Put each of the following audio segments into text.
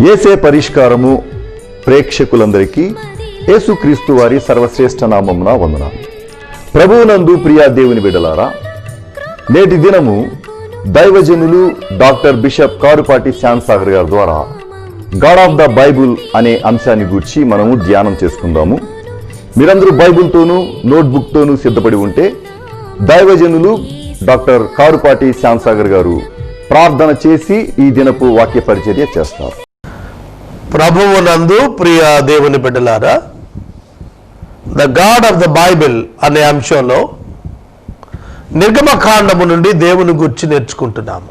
యేసే పరిష్కారము ప్రేక్షకులందరికీ యేసుక్రీస్తు వారి సర్వశ్రేష్ఠ నామమున వందనాలు. ప్రభువునందు ప్రియా దేవుని బిడ్డలారా, నేటి దినము దైవజనులు డాక్టర్ బిషప్ కారుపాటి శ్యాంసాగర్ గారి ద్వారా గాడ్ ఆఫ్ ద బైబుల్ అనే అంశాన్ని గూర్చి మనము ధ్యానం చేసుకుందాము. మీరందరూ బైబుల్తోనూ నోట్బుక్తోనూ సిద్ధపడి ఉంటే దైవజనులు డాక్టర్ కారుపాటి శ్యాంసాగర్ గారు ప్రార్థన చేసి ఈ దినపు వాక్య పరిచర్య చేస్తారు. ప్రభువునందు ప్రియ దేవుని బిడ్డలారా, the God of the Bible అనే అంశంలో నిర్గమకాండము నుండి దేవుని గురించి నేర్చుకుంటున్నాము.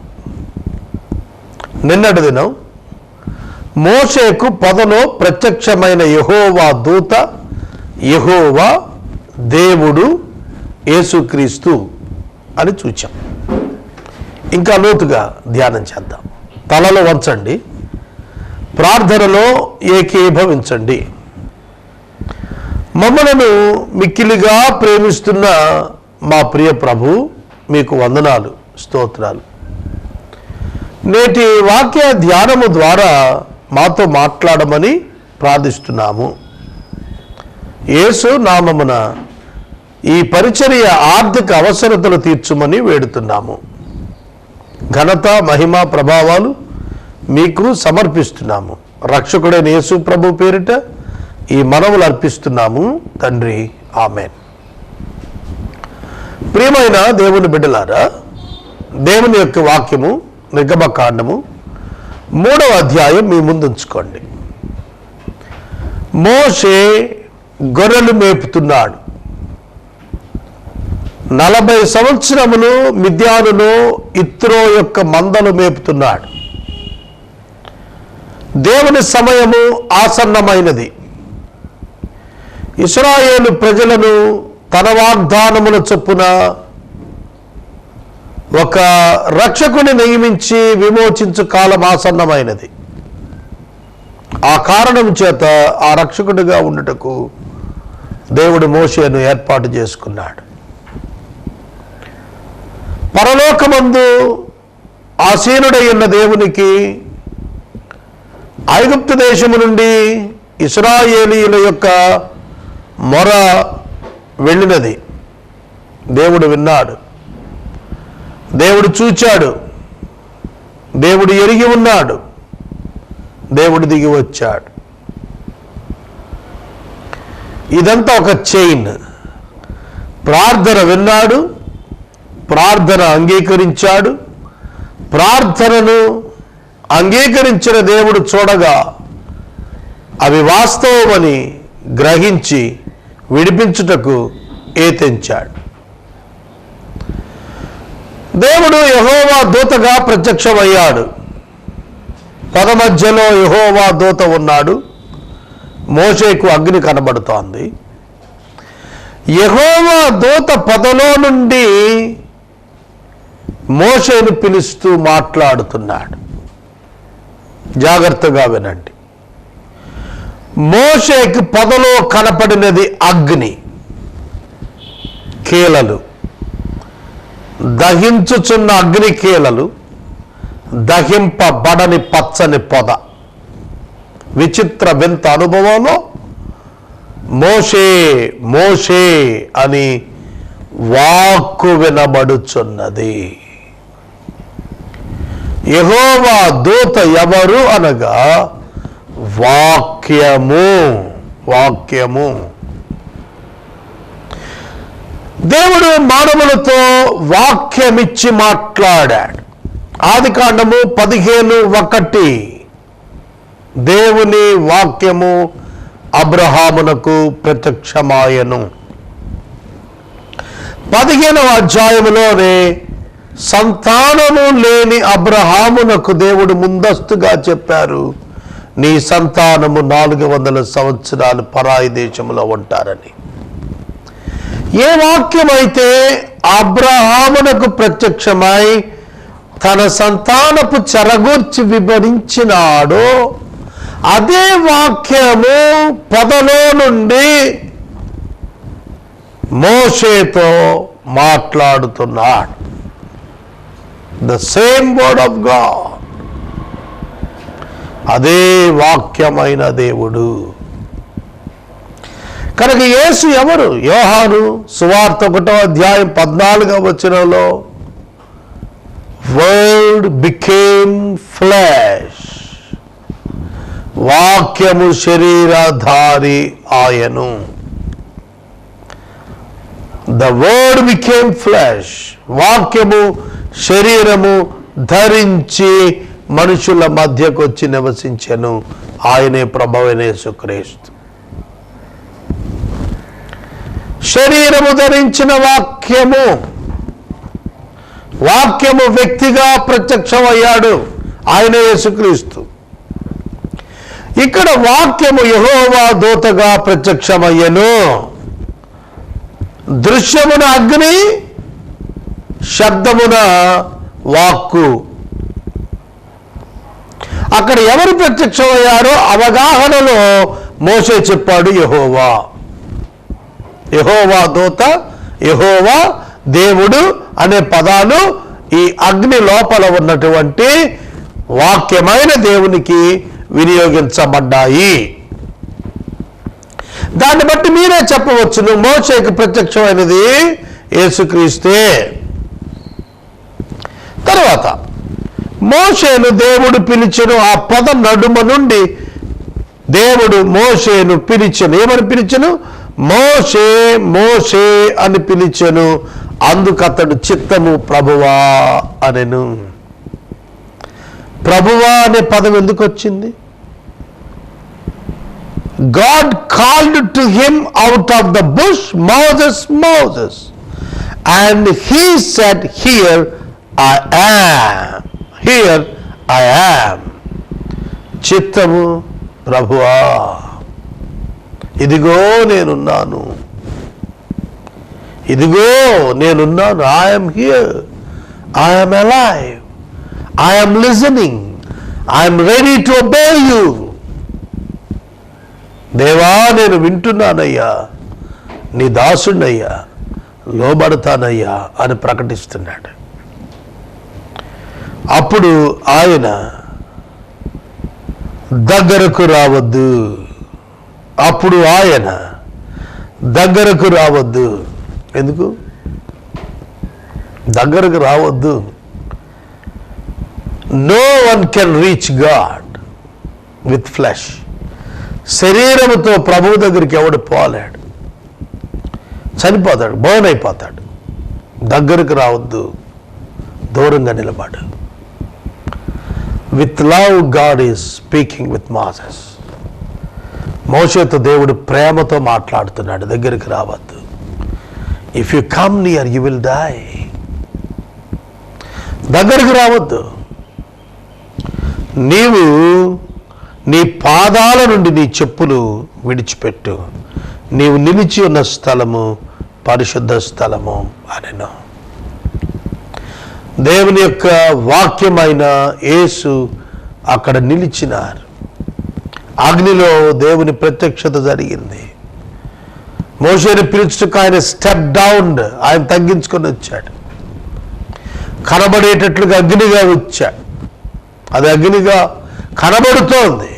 నిన్నటి దినం మోషేకు పొదలో ప్రత్యక్షమైన యెహోవా దూత, యెహోవా దేవుడు, యేసుక్రీస్తు అని చూచాం. ఇంకా లోతుగా ధ్యానం చేద్దాం. తలలో వంచండి, ప్రార్థనలో ఏకీభవించండి. మమ్మలను మిక్కిలిగా ప్రేమిస్తున్న మా ప్రియ ప్రభు, మీకు వందనాలు, స్తోత్రాలు. నేటి వాక్య ధ్యానము ద్వారా మాతో మాట్లాడమని ప్రార్థిస్తున్నాము. యేసు నామమున ఈ పరిచర్య ఆర్థిక అవసరతలు తీర్చుమని వేడుతున్నాము. ఘనత, మహిమ, ప్రభావాలు మీకు సమర్పిస్తున్నాము. రక్షకుడైన యేసు ప్రభు పేరిట ఈ మనవులు అర్పిస్తున్నాము తండ్రి, ఆమేన్. ప్రియమైన దేవుని బిడ్డలారా, దేవుని యొక్క వాక్యము నిర్గమకాండము 3వ అధ్యాయం మీ ముందు ఉంచుకోండి. మోషే గొర్రెలు మేపుతున్నాడు. 40 సంవత్సరములు మిద్యానులో ఇత్రో యొక్క మందలు మేపుతున్నాడు. దేవుని సమయము ఆసన్నమైనది. ఇశ్రాయేలు ప్రజలను తన వాగ్దానముల చొప్పున ఒక రక్షకుని నియమించి విమోచించు కాలం ఆసన్నమైనది. ఆ కారణం చేత ఆ రక్షకుడిగా ఉండుటకు దేవుడు మోషేను ఏర్పాటు చేసుకున్నాడు. పరలోకమందు ఆసీనుడై ఉన్న దేవునికి ఐగుప్తు దేశము నుండి ఇశ్రాయేలీయుల యొక్క మొర వెళ్ళినది. దేవుడు విన్నాడు, దేవుడు చూచాడు, దేవుడు ఎరిగి ఉన్నాడు, దేవుడు దిగి వచ్చాడు. ఇదంతా ఒక చైన్. ప్రార్థన విన్నాడు, ప్రార్థన అంగీకరించాడు, ప్రార్థనను అంగీకరించిన దేవుడు చూడగా అవి వాస్తవమని గ్రహించి విడిపించుటకు ఏతెంచాడు. దేవుడు యెహోవా దూతగా ప్రత్యక్షమయ్యాడు. పొద మధ్యలో యెహోవా దూత ఉన్నాడు. మోషేకు అగ్ని కనబడుతోంది. యెహోవా దూత పొదలో నుండి మోషేను పిలుస్తూ మాట్లాడుతున్నాడు. జాగ్రత్తగా వినండి. మోషేకి పొదలో కనపడినది అగ్ని, కీలలు, దహించుచున్న అగ్ని కీలలు, దహింపబడని పచ్చని పొద. విచిత్ర వింత అనుభవంలో మోషే మోషే అని వాక్కు వినబడుచున్నది. యెహోవా దూత ఎవరు అనగా వాక్యము. వాక్యము. దేవుడు మానవులతో వాక్యమిచ్చి మాట్లాడాడు. ఆదికాండము 15:1 దేవుని వాక్యము అబ్రహామునకు ప్రత్యక్షమాయెను. 15వ అధ్యాయములోనే సంతానము లేని అబ్రహామునకు దేవుడు ముందస్తుగా చెప్పారు, నీ సంతానము 400 సంవత్సరాలు పరాయి దేశంలో ఉంటారని. ఏ వాక్యమైతే అబ్రహామునకు ప్రత్యక్షమై తన సంతానపు చెరగూర్చి వివరించినాడో అదే వాక్యము పొదలో నుండి మోషేతో మాట్లాడుతున్నాడు. The same word of God. అదే వాక్యమైన దేవుడు. కనుక యేసు ఎవరు? యోహాను సువార్త 1వ అధ్యాయం 14వ వచనంలో వర్డ్ బికేమ్ ఫ్లెష్, వాక్యము శరీరధారి ఆయను. ద వర్డ్ బికేమ్ ఫ్లెష్, వాక్యము శరీరము ధరించి మనుషుల మధ్యకు వచ్చి నివసించెను. ఆయనే ప్రభువైన యేసుక్రీస్తు. శరీరము ధరించిన వాక్యము, వాక్యము వ్యక్తిగా ప్రత్యక్షమయ్యాడు. ఆయన యేసుక్రీస్తు. ఇక్కడ వాక్యము యెహోవా దూతగా ప్రత్యక్షమయ్యను. దృశ్యమున అగ్ని, శబ్దమున వాక్కు. అక్కడ ఎవరు ప్రత్యక్షమయ్యారో అవగాహనలో మోషే చెప్పాడు యెహోవా. యెహోవా దూత, యెహోవా దేవుడు అనే పదాలు ఈ అగ్ని లోపల ఉన్నటువంటి వాక్యమైన దేవునికి వినియోగించబడ్డాయి. దాన్ని బట్టి మీరే చెప్పవచ్చును, మోషేకి ప్రత్యక్షమైనది యేసుక్రీస్తే. తర్వాత మోషేను దేవుడు పిలిచెను. ఆ పద నడుమ నుండి దేవుడు మోషేను పిలిచెను. ఏమని పిలిచెను? మోషే మోషే అని పిలిచెను. అందుకతడు చిత్తము ప్రభువా అనెను. ప్రభువా అనే పదం ఎందుకు వచ్చింది? God called to him out of the bush, Moses, Moses. And he said, Here I am. Here I am. చిత్తము ప్రభువా, ఇదిగో నేనున్నాను, ఇదిగో నేనున్నాను. I'm here, I'm alive, I'm listening, I'm ready to obey you. దేవా నేను వింటున్నానయ్యా, నీ దాసుడయ్యా, లోబడతానయ్యా అని ప్రకటిస్తున్నాడు. అప్పుడు ఆయన దగ్గరకు రావద్దు, అప్పుడు ఆయన దగ్గరకు రావద్దు. ఎందుకు దగ్గరకు రావద్దు? No one can reach God with flesh. శరీరముతో ప్రభువు దగ్గరికి ఎవడు పోలేడు, చనిపోతాడు, బర్న్ అయిపోతాడు. దగ్గరకు రావద్దు, దూరంగా నిలబడు. With love God is speaking with Moses. మోషేతో దేవుడు ప్రేమతో మాట్లాడుతున్నాడు, దగ్గరికి రావద్దు. If you come near you will die. దగ్గరికి రావద్దు. నీవు నీ పాదాల నుండి నీ చెప్పులు విడిచిపెట్టు. నీవు నిలిచి ఉన్న స్థలము పరిశుద్ధ స్థలము అనెను. దేవుని యొక్క వాక్యమైన యేసు అక్కడ నిలిచినారు. అగ్నిలో దేవుని ప్రత్యక్షత జరిగింది. మోషేని పిలుచుకు ఆయన స్టెప్ డౌన్, ఆయన తగ్గించుకొని వచ్చాడు. కనబడేటట్లుగా అగ్నిగా వచ్చాడు. అది అగ్నిగా కనబడుతోంది,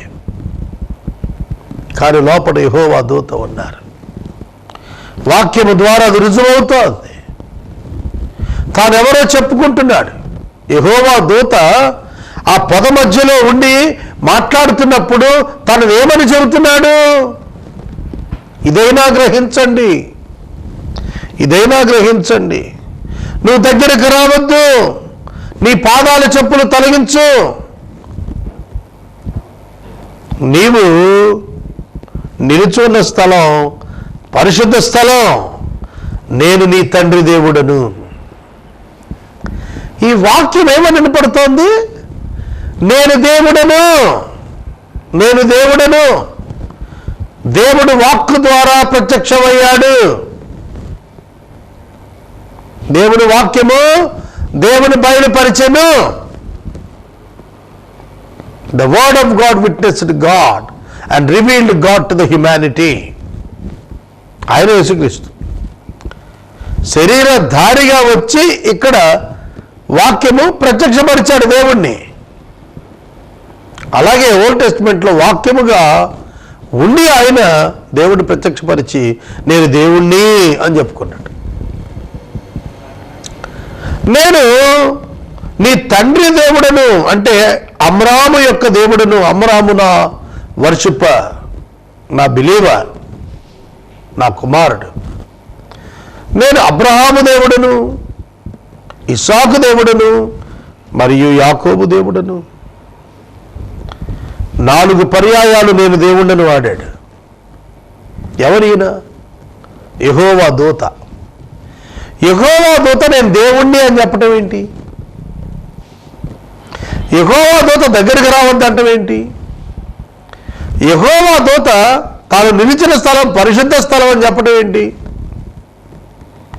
కానీ లోపల యెహోవా దూత ఉన్నారు. వాక్యము ద్వారా అది రుజువవుతోంది. తానెవరో చెప్పుకుంటున్నాడు. యెహోవా దూత ఆ పొద మధ్యలో ఉండి మాట్లాడుతున్నప్పుడు తను ఏమని చెబుతున్నాడు? ఇదైనా గ్రహించండి, ఇదైనా గ్రహించండి. నువ్వు దగ్గరకు రావద్దు, నీ పాదాల చెప్పులు తొలగించు. నీవు నిలుచున్న స్థలం పరిశుద్ధ స్థలం. నేను నీ తండ్రి దేవుడను. ఈ వాక్యం ఏమని వినపడుతోంది? నేను దేవుడను, నేను దేవుడను. దేవుడు వాక్కు ద్వారా ప్రత్యక్షమయ్యాడు. దేవుని వాక్యము దేవుని బయలుపరిచెను. The word of God witnessed God and revealed God to the humanity. ఆయన యేసుక్రీస్తు శరీరధారిగా వచ్చి ఇక్కడ వాక్యము ప్రత్యక్షపరిచాడు దేవుణ్ణి. అలాగే ఓల్డ్ టెస్టిమెంట్లో వాక్యముగా ఉండి ఆయన దేవుడు ప్రత్యక్షపరిచి నేను దేవుణ్ణి అని చెప్పుకున్నాడు. నేను నీ తండ్రి దేవుడను అంటే అమ్రాము యొక్క దేవుడను, అమ్రాము నా వర్షిప్పర్, నా బిలీవర్, నా కుమారుడు. నేను అబ్రహాము దేవుడను, ఇస్సాకు దేవుడను మరియు యాకోబు దేవుడను. 4 పర్యాయాలు నేను దేవుడను వాడాడు. ఎవరైనా? యెహోవా దూత. యెహోవా దూత నేను దేవుణ్ణి అని చెప్పటం ఏంటి? యెహోవా దూత దగ్గరికి రావద్దంటం ఏంటి? యెహోవా దూత తాను నిలిచిన స్థలం పరిశుద్ధ స్థలం అని చెప్పటం ఏంటి?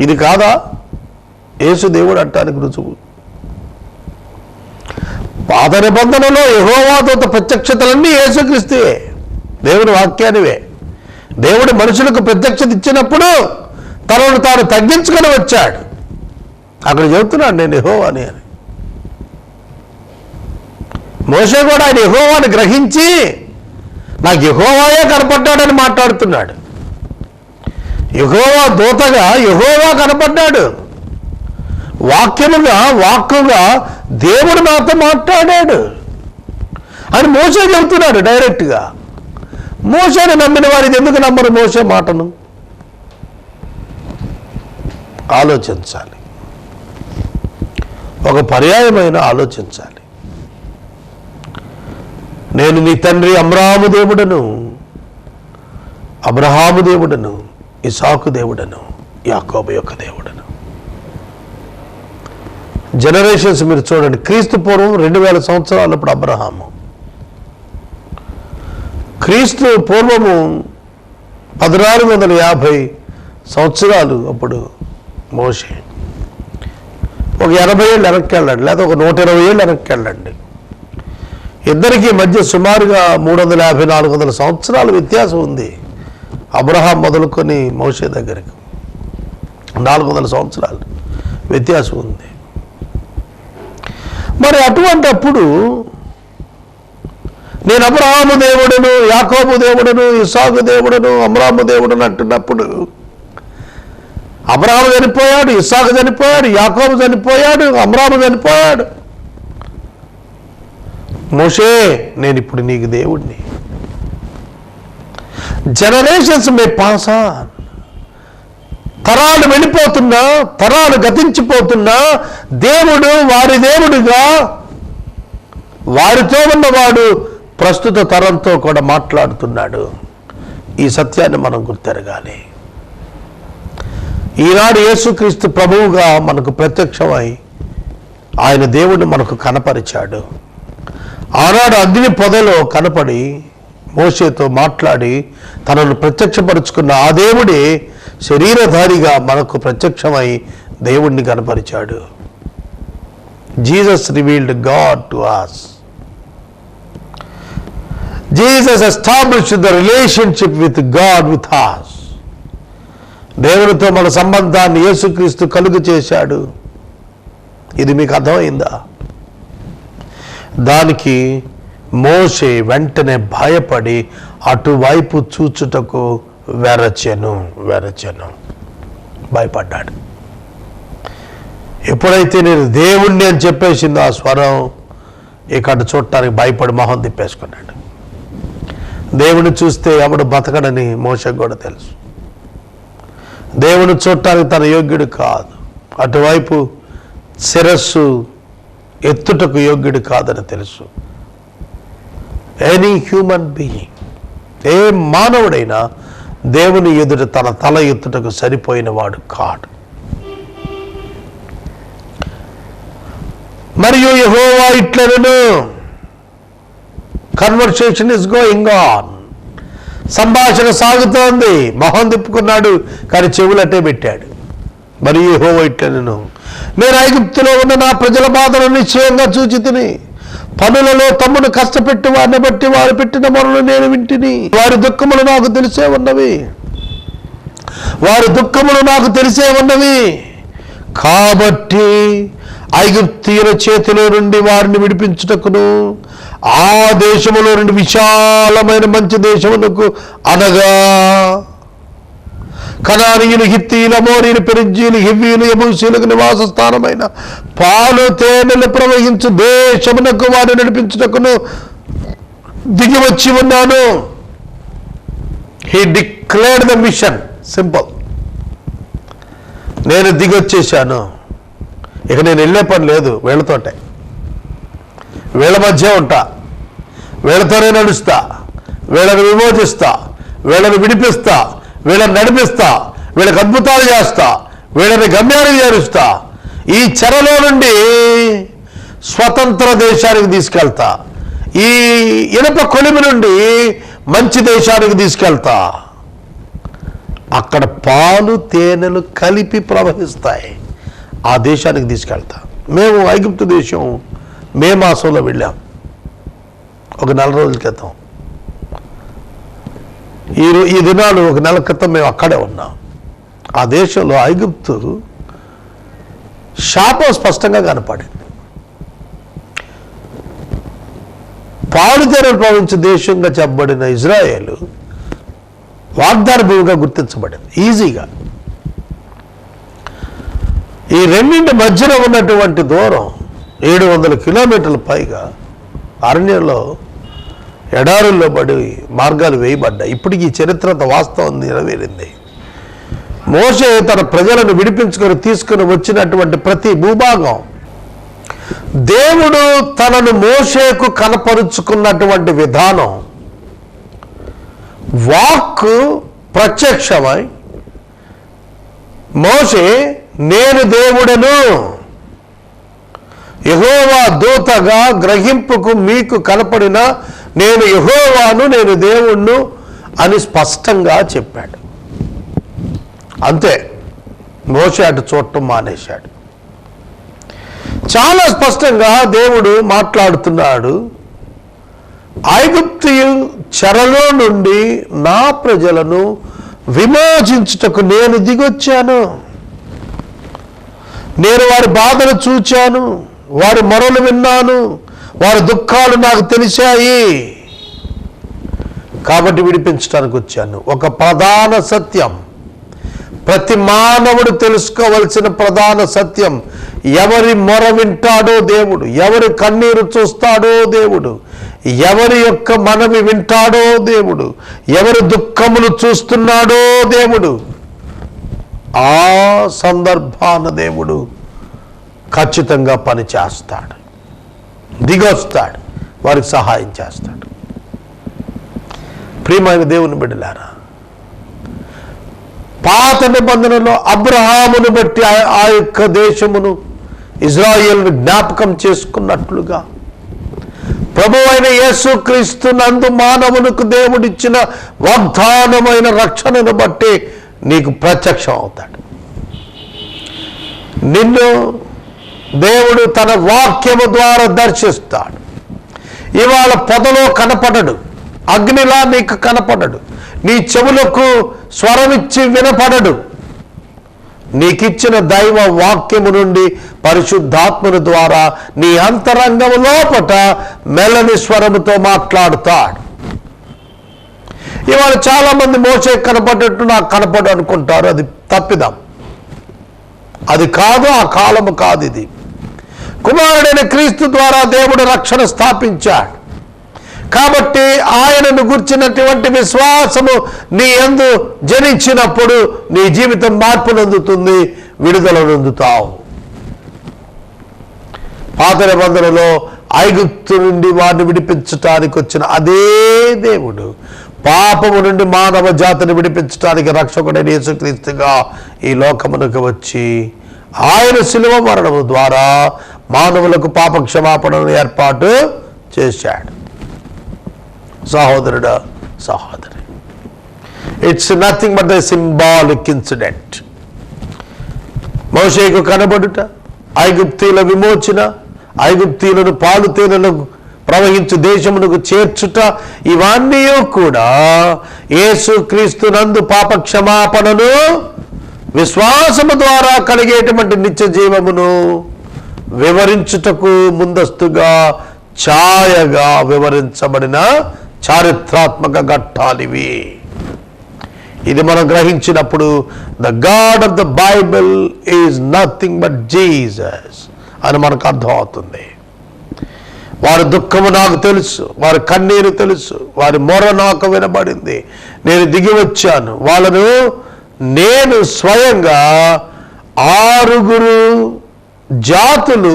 ఇది కాదా యేసు దేవుడు అంటానికి రుజువు? పాత నిబంధనలో యెహోవా దూత ప్రత్యక్షతలన్నీ యేసుక్రీస్తువే, దేవుని వాక్యానివే. దేవుడు మనుషులకు ప్రత్యక్షత ఇచ్చినప్పుడు తనను తాను తగ్గించుకొని వచ్చాడు. అక్కడ చెబుతున్నాడు నేను యెహోవాని అని. మోషే కూడా ఆయన యెహోవాని గ్రహించి నాకు యెహోవాయే కనపడ్డాడని మాట్లాడుతున్నాడు. యెహోవా దూతగా యెహోవా కనపడ్డాడు. వాక్కుగా దేవుడు నాతో మాట్లాడాడు అని మోషే చెబుతున్నాడు డైరెక్ట్గా. మోషేని నమ్మిన వారికి ఎందుకు నమ్మరు మోషే మాటను? ఆలోచించాలి, ఒక పర్యాయమైన ఆలోచించాలి. నేను నీ తండ్రి అబ్రహాము దేవుడను, అబ్రహాము దేవుడను, ఇస్సాకు దేవుడను, యాకోబు యొక్క దేవుడను. జనరేషన్స్ మీరు చూడండి. క్రీస్తు పూర్వం 2000 సంవత్సరాలప్పుడు అబ్రహాము, క్రీస్తు పూర్వము 1450 సంవత్సరాలు అప్పుడు మోషే. ఒక 80 ఏళ్ళు వెనక్కి వెళ్ళండి, లేదా ఒక 120 ఏళ్ళు వెనక్కి వెళ్ళండి. ఇద్దరికి మధ్య సుమారుగా 350-400 సంవత్సరాల వ్యత్యాసం ఉంది. అబ్రహాం మొదలుకొని మోషే దగ్గరికి 400 సంవత్సరాలు వ్యత్యాసం ఉంది. మరి అటువంటప్పుడు నేను అబ్రహాము దేవుడును, యాకోబు దేవుడును, ఇస్సాకు దేవుడును, అబ్రహాము దేవుడును అంటున్నప్పుడు అబ్రహాము చనిపోయాడు, ఇస్సాకు చనిపోయాడు, యాకోబు చనిపోయాడు, అబ్రహాము చనిపోయాడు. మోషే నేను ఇప్పుడు నీకు దేవుడిని. జనరేషన్స్ మే పాస్ ఆన్, తరాలు వెళ్ళిపోతున్నా, తరాలు గతించిపోతున్నా దేవుడు వారి దేవుడిగా వారితో ఉన్నవాడు ప్రస్తుత తరంతో కూడా మాట్లాడుతున్నాడు. ఈ సత్యాన్ని మనం గుర్తెరగాలి. ఈనాడు యేసుక్రీస్తు ప్రభువుగా మనకు ప్రత్యక్షమై ఆయన దేవుడిని మనకు కనపరిచాడు. ఆనాడు అగ్ని పొదలో కనపడి మోషేతో మాట్లాడి తనను ప్రత్యక్షపరుచుకున్న ఆ దేవుడే శరీరధారిగా మనకు ప్రత్యక్షమై దేవుణ్ణి కనపరిచాడు. Jesus revealed God to us. Jesus established the relationship with God with us. దేవునితో మన సంబంధాన్ని యేసుక్రీస్తు కలుగు చేశాడు. ఇది మీకు అర్థమైందా? దానికి మోషే వెంటనే భయపడి అటువైపు చూచుటకు వెరచెను భయపడ్డాడు. ఎప్పుడైతే నేను దేవుణ్ణి అని చెప్పేసిందో ఆ స్వరం, ఇక్కడ చూడటానికి భయపడి మొహం తిప్పేసుకున్నాడు. దేవుని చూస్తే ఎవడు బతకడని మోషకు కూడా తెలుసు. దేవుని చూడటానికి తన యోగ్యుడు కాదు, అటువైపు శిరస్సు ఎత్తుటకు యోగ్యుడు కాదని తెలుసు. ఎనీ హ్యూమన్ బీయింగ్, ఏ మానవుడైనా దేవుని ఎదుట తన తల ఎత్తుటకు సరిపోయిన వాడు కాడు. మరియు యెహోవా ఇట్లనెను, కన్వర్సేషన్ ఇస్ గోయింగ్ ఆన్, సంభాషణ సాగుతోంది. మొహం తిప్పుకున్నాడు కానీ చెవులట్టే పెట్టాడు. మరియు యెహోవా ఇట్లనెను, నేను ఐగుప్తులో ఉన్న నా ప్రజల బాధలను నిశ్చయంగా చూచి తిని, పనులలో తమ్మును కష్టపెట్టి వారిని బట్టి వారు పెట్టిన మొరలు నేను వింటిని. వారి దుఃఖములు నాకు తెలిసే ఉన్నవి. కాబట్టి ఐగుప్తీయుల చేతిలో నుండి వారిని విడిపించుటకును ఆ దేశములో నుండి విశాలమైన మంచి దేశమునకు అనగా కనానీయులు, హిత్తీయులు, అమోరీయులు, పెరిజ్జీయులు, హివ్వీయులు, యబూసీయులకు నివాస స్థానమైన పాలు తేనెలు ప్రవహించు దేశమునకు వారు నడిపించుటకును దిగి వచ్చి ఉన్నాను. He declared the mission. Simple. నేను దిగి వచ్చేసాను, ఇక నేను వెళ్ళే పని లేదు, వీళ్ళతోటే, వీళ్ళ మధ్య ఉంటా, వీళ్ళతోనే నడుస్తా, వీళ్ళని విమోచిస్తా, వీళ్ళని విడిపిస్తా, వీళ్ళని నడిపిస్తా, వీళ్ళకి అద్భుతాలు చేస్తా, వీళ్ళని గమ్యానికి చేరుస్తా, ఈ చెరలో నుండి స్వతంత్ర దేశానికి తీసుకెళ్తా, ఈ ఇనుప కొలిమి నుండి మంచి దేశానికి తీసుకెళ్తా, అక్కడ పాలు తేనెలు కలిపి ప్రవహిస్తాయి, ఆ దేశానికి తీసుకెళ్తా. మేము ఐగుప్తు దేశం మే మాసంలో వెళ్ళాం, ఒక 4 రోజుల క్రితం. ఈ దినాలు ఒక నెల క్రితం మేము అక్కడే ఉన్నాం. ఆ దేశంలో ఐగుప్తు శాపం స్పష్టంగా కనపడింది. పాలుతేనెలు ప్రవహించే దేశంగా చెప్పబడిన ఇజ్రాయేలు వాగ్దాన భూమిగా గుర్తించబడింది ఈజీగా. ఈ రెండింటి మధ్యలో ఉన్నటువంటి దూరం 700 కిలోమీటర్ల పైగా అరణ్యంలో ఎడారుల్లో పడి మార్గాలు వేయబడ్డాయి. ఇప్పటికీ ఈ చరిత్ర అంత వాస్తవం నెరవేరింది. మోషే తన ప్రజలను విడిపించుకొని తీసుకుని వచ్చినటువంటి ప్రతి భూభాగం దేవుడు తనను మోషేకు కనపరుచుకున్నటువంటి విధానం, వాక్కు ప్రత్యక్షమై మోషే నేను దేవుడను, యెహోవా దూతగా గ్రహింపుకు మీకు కనపడిన నేను యెహోవాను, నేను దేవుణ్ణు అని స్పష్టంగా చెప్పాడు. అంతే, మోషే అటు చూడటం మానేశాడు. చాలా స్పష్టంగా దేవుడు మాట్లాడుతున్నాడు. ఐగుప్తు చెరలో నుండి నా ప్రజలను విమోచించుటకు నేను దిగొచ్చాను, నేను వారి బాధలు చూచాను, వారి మొరలు విన్నాను, వారి దుఃఖాలు నాకు తెలిసాయి, కాబట్టి విడిపించడానికి వచ్చాను. ఒక ప్రధాన సత్యం, ప్రతి మానవుడు తెలుసుకోవలసిన ప్రధాన సత్యం, ఎవరి మొర వింటాడో దేవుడు, ఎవరి కన్నీరు చూస్తాడో దేవుడు, ఎవరి యొక్క మనవి వింటాడో దేవుడు, ఎవరి దుఃఖములు చూస్తున్నాడో దేవుడు, ఆ సందర్భాన దేవుడు ఖచ్చితంగా పని చేస్తాడు, దిగొస్తాడు, వారికి సహాయం చేస్తాడు. ప్రియమైన దేవుని బిడ్డలారా, పాత నిబంధనలో అబ్రహామును బట్టి ఆ యొక్క దేశమును ఇజ్రాయేలును జ్ఞాపకం చేసుకున్నట్లుగా ప్రభువైన యేసుక్రీస్తు నందు మానవునికి దేవుడిచ్చిన వాగ్దానమైన రక్షణను బట్టి నీకు ప్రత్యక్షం అవుతాడు. నిన్ను దేవుడు తన వాక్యము ద్వారా దర్శిస్తాడు. ఇవాళ పొదలో కనపడడు, అగ్నిలా నీకు కనపడడు, నీ చెవులకు స్వరమిచ్చి వినపడడు. నీకిచ్చిన దైవ వాక్యము నుండి పరిశుద్ధాత్మను ద్వారా నీ అంతరంగము లోపట మెల్లని స్వరముతో మాట్లాడుతాడు. ఇవాళ చాలా మంది మోసే కనపడేట్టు నాకు కనపడు అనుకుంటారు. అది తప్పిదం, అది కాదు, ఆ కాలము కాదు. ఇది కుమారుడైన క్రీస్తు ద్వారా దేవుడు రక్షణ స్థాపించాడు. కాబట్టి ఆయనను గుర్చినటువంటి విశ్వాసము నీ యందు జనించినప్పుడు నీ జీవితం మార్పు నందుతుంది, విడుదల నందుతావు. పాత నిబంధనలో ఐగుప్తు నుండి వారిని విడిపించటానికి వచ్చిన అదే దేవుడు పాపము నుండి మానవ జాతిని విడిపించడానికి రక్షకుడైన యేసుక్రీస్తుగా ఈ లోకమునకు వచ్చి ఆయన శిలువ మరణము ద్వారా మానవులకు పాప క్షమాపణను ఏర్పాటు చేశాడు. సహోదరుడా, సహోదరి, it's nothing but a symbolic incident. మోషేకు కనబడుట, ఐగుప్తీయుల విమోచన, ఐగుప్తీయులను పాలు తేనెలకు ప్రవహించు దేశమునకు చేర్చుట, ఇవన్నీ కూడా యేసుక్రీస్తు నందు పాప క్షమాపణను విశ్వాసము ద్వారా కలిగేటువంటి నిత్య జీవమును వివరించుటకు ముందస్తుగా ఛాయగా వివరించబడిన చారిత్రాత్మక ఘట్టాలివి. ఇది మనం గ్రహించినప్పుడు the God of the Bible is nothing but Jesus అని మనకు అర్థమవుతుంది. వారి దుఃఖము నాకు తెలుసు, వారి కన్నీరు తెలుసు, వారి మొర నాకు వినబడింది. నేను దిగి వచ్చాను, వాళ్ళను నేను స్వయంగా 6 జాతులు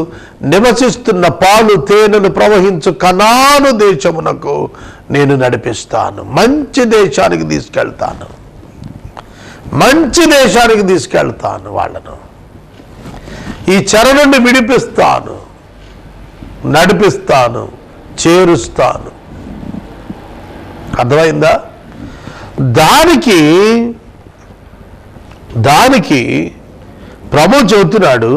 నివసిస్తున్న పాలు తేనెలు ప్రవహించు కనాను దేశమునకు నేను నడిపిస్తాను. మంచి దేశానికి తీసుకెళ్తాను, మంచి దేశానికి తీసుకెళ్తాను. వాళ్ళను ఈ చెర నుండి విడిపిస్తాను, నడిపిస్తాను, చేరుస్తాను. అర్థమైందా? దానికి ప్రభు చెబుతున్నాడు,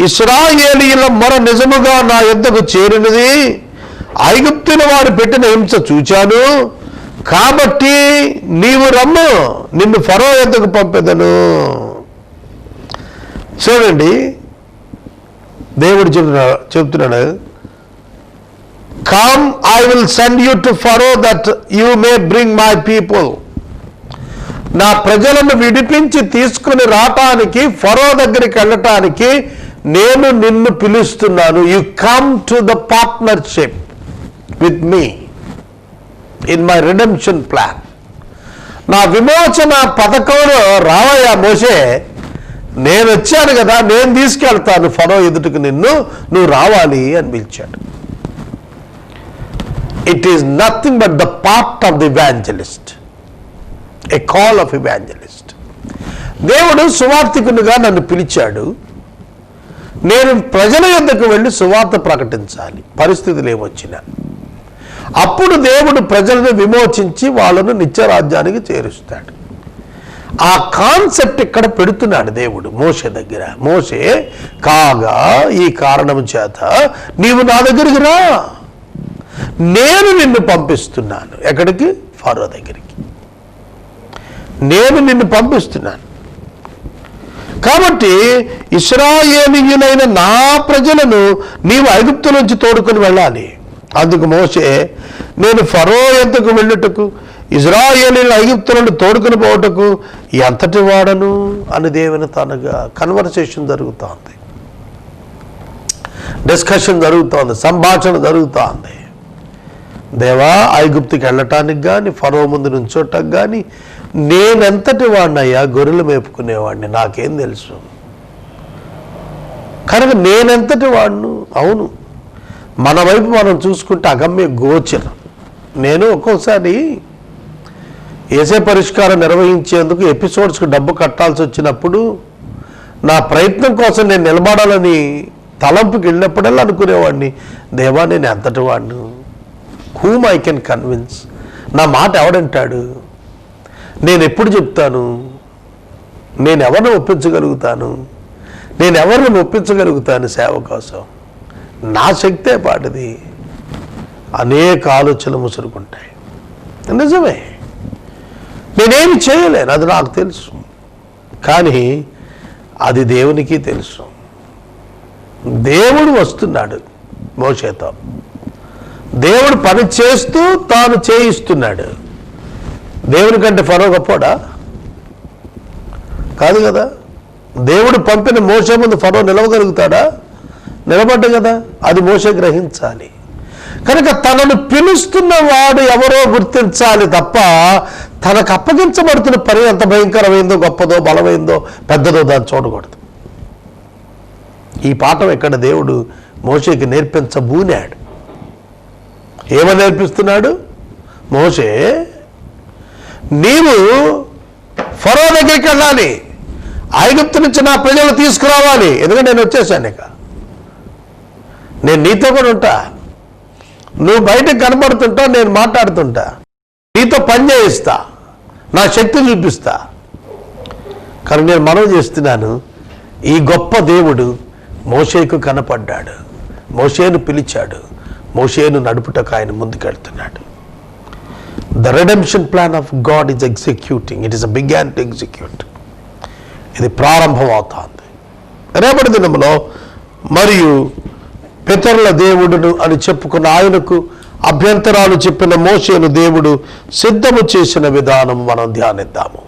ఇశ్రాయేలీయుల మొర నిజముగా నా యొద్దకు చేరినది, ఐగుప్తుల వారు పెట్టిన హింస చూచాను, కాబట్టి నీవు రమ్ము, నిన్ను ఫరో యొద్దకు పంపెదను. చూడండి, దేవుడు చెబుతున్నాడు, come I will send you to Pharaoh that you may bring my people. నా ప్రజలను విడిపించి తీసుకుని రావటానికి, ఫరో దగ్గరికి వెళ్ళటానికి నేను నిన్ను పిలుస్తున్నాను. You come to the partnership with me in my redemption plan. నా విమోచన పథకంలో రావయ్యా మోషే, నేను వచ్చాను కదా, నేను తీసుకెళ్తాను ఫరో ఎదుటికి నిన్ను, నువ్వు రావాలి అని పిలిచాడు. It is nothing but the part of the evangelist, A call of evangelist. దేవుడు సువార్తికునిగా నన్ను పిలిచాడు, నేను ప్రజల యొద్దకు వెళ్ళి సువార్త ప్రకటించాలి, పరిస్థితులు ఏమొచ్చినా. అప్పుడు దేవుడు ప్రజలను విమోచించి వాళ్ళను నిత్యరాజ్యానికి చేరుస్తాడు. ఆ కాన్సెప్ట్ ఇక్కడ పెడుతున్నాడు దేవుడు మోషే దగ్గర. మోషే, కాగా ఈ కారణం చేత నీవు నా దగ్గరికి రా, నేను నిన్ను పంపిస్తున్నాను. ఎక్కడికి? ఫరో దగ్గరికి నేను నిన్ను పంపిస్తున్నాను. కాబట్టి ఇశ్రాయేలీయులైన నా ప్రజలను నీవు ఐగుప్తు నుంచి తోడుకొని వెళ్ళాలి. అందుకు మోషే, నేను ఫరో యొద్దకు వెళ్ళుటకు, ఇశ్రాయేలీయుల ఐగుప్తులను తోడుకొని పోవటకు ఎంతటి వాడను అని దేవుని తనగా కన్వర్సేషన్ జరుగుతోంది, డిస్కషన్ జరుగుతోంది, సంభాషణ జరుగుతోంది. దేవా, ఐగుప్తుకి వెళ్ళటానికి కానీ, ఫరో ముందు నుంచోటానికి కానీ నేనెంతటి వాడినయ్యా, గొర్రెలు మేపుకునేవాడిని, నాకేం తెలుసు. కనుక నేనెంతటి వాడును? అవును, మన వైపు మనం చూసుకుంటే అగమ్య గోచరం. నేను ఒక్కోసారి ఏసే పరిష్కారం నిర్వహించేందుకు ఎపిసోడ్స్కి డబ్బు కట్టాల్సి వచ్చినప్పుడు నా ప్రయత్నం కోసం నేను నిలబడాలని తలంపుకి వెళ్ళినప్పుడల్లా అనుకునేవాడిని, దేవా నేను ఎంతటి వాడిను, whom I can convince, నా మాట ఎవడంటాడు, నేను ఎప్పుడు చెప్తాను, నేను ఎవరిని ఒప్పించగలుగుతాను, నేను ఎవరిని ఒప్పించగలుగుతాను సేవ కోసం, నా శక్తే పాటిది. అనేక ఆలోచనలు ముసురుకుంటాయి. నిజమే, నేనేమి చేయలేను, అది నాకు తెలుసు. కానీ అది దేవునికి తెలుసు. దేవుడు వస్తున్నాడు మోషేతో, దేవుడు పని చేస్తూ తాను చేయిస్తున్నాడు. దేవుని కంటే ఫరో గొప్పడా? కాదు కదా. దేవుడు పంపిన మోషే ముందు ఫరో నిలవగలుగుతాడా? నిలబడ్డ కదా. అది మోషే గ్రహించాలి. కనుక తనను పిలుస్తున్న వాడు ఎవరో గుర్తించాలి తప్ప తనకు అప్పగించబడుతున్న పని ఎంత భయంకరమైందో, గొప్పదో, బలమైందో, పెద్దదో దాన్ని చూడకూడదు. ఈ పాఠం ఇక్కడ దేవుడు మోషేకి నేర్పించబూనాడు. ఏమని నేర్పిస్తున్నాడు? మోషే, నీవు ఫరో దగ్గరికి వెళ్ళాలి, ఐగుప్తు నుంచి నా ప్రజలు తీసుకురావాలి. ఎందుకంటే నేను వచ్చేసాను, ఇక నేను నీతో కూడా ఉంటా, నువ్వు బయటకు కనబడుతుంటా, నేను మాట్లాడుతుంటా, నీతో పని చేయిస్తా, నా శక్తి చూపిస్తా. కానీ నేను మనవి చేస్తున్నాను, ఈ గొప్ప దేవుడు మోషేకు కనపడ్డాడు, మోషేను పిలిచాడు, మోషేను నడుపుటకు ఆయన ముందుకెళ్తున్నాడు. The redemption plan of God is executing, it is a began to execute. ఇది ప్రారంభం అవుతుంది రేపటి దినంలో. మరియు పితరుల దేవుడును అని చెప్పుకున్న ఆయనకు అభ్యంతరాలు చెప్పిన మోషేను దేవుడు సిద్ధము చేసిన విధానం మనం ధ్యానిద్దాము.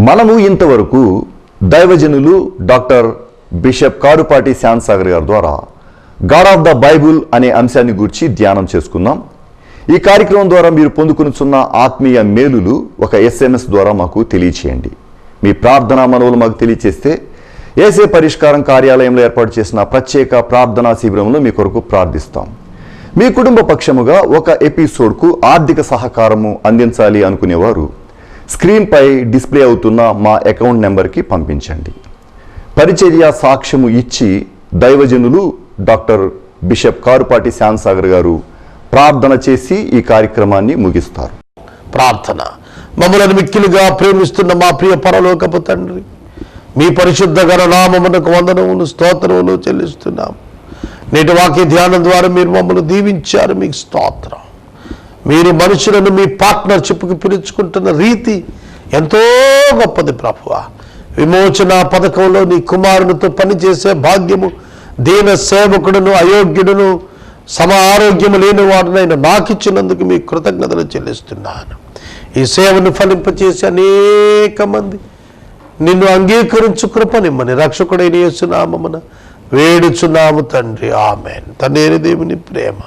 మనము ఇంతవరకు దైవజనులు డాక్టర్ బిషప్ కారుపాటి శ్యాన్సాగర్ గారి ద్వారా గాడ్ ఆఫ్ ద బైబుల్ అనే అంశాన్ని గురించి ధ్యానం చేసుకుందాం. ఈ కార్యక్రమం ద్వారా మీరు పొందుకునిచున్న ఆత్మీయ మేలులు ఒక SMS ద్వారా మాకు తెలియచేయండి. మీ ప్రార్థనా మనవులు మాకు తెలియచేస్తే ఏసే పరిష్కారం కార్యాలయంలో ఏర్పాటు చేసిన ప్రత్యేక ప్రార్థనా శిబిరంలో మీ కొరకు ప్రార్థిస్తాం. మీ కుటుంబ పక్షముగా ఒక ఎపిసోడ్కు ఆర్థిక సహకారము అందించాలి అనుకునేవారు స్క్రీన్పై డిస్ప్లే అవుతున్న మా అకౌంట్ నెంబర్కి పంపించండి. పరిచర్య సాక్ష్యము ఇచ్చి దైవజనులు డాక్టర్ బిషప్ కారుపాటి శ్యాన్సాగర్ గారు ప్రార్థన చేసి ఈ కార్యక్రమాన్ని ముగిస్తారు. ప్రార్థన. మమ్మల్ని మిక్కిలిగా ప్రేమిస్తున్న మా ప్రియ పరలోకపు తండ్రి, మీ పరిశుద్ధ గణ నామమునకు వందనములు స్తోత్రములు చెల్లిస్తున్నాం. నేటి వాక్య ధ్యానం ద్వారా మీరు మమ్మల్ని దీవించారు, మీకు స్తోత్రం. మీరు మనుషులను మీ పార్ట్నర్షిప్కి పిలుచుకుంటున్న రీతి ఎంతో గొప్పది ప్రభువా. విమోచన పథకంలో నీ కుమారునితో పనిచేసే భాగ్యము దీన సేవకుడును అయోగ్యుడును సమ ఆరోగ్యము లేని వాడునైనా నాకు ఇచ్చినందుకు మీ కృతజ్ఞతలు చెల్లిస్తున్నాను. ఈ సేవను ఫలింపచేసి అనేక మంది నిన్ను అంగీకరించు కృపనిమ్మని రక్షకుడైన యేసునామమున వేడుచున్నాము తండ్రి, ఆమెన్. తండ్రి దేవుని ప్రేమ,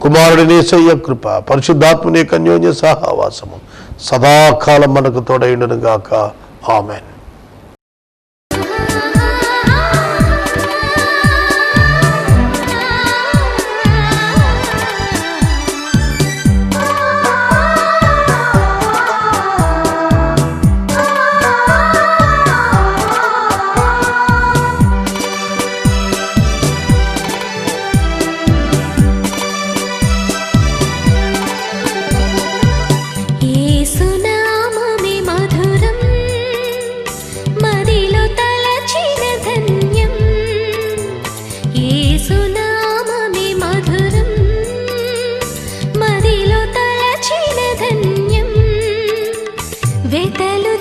కుమారుడిని యేసయ్య కృప, పరిశుద్ధాత్మని అన్యోన్య సహవాసము సదాకాలం మనకు తోడైండును గాక, ఆమెన్. వెతలు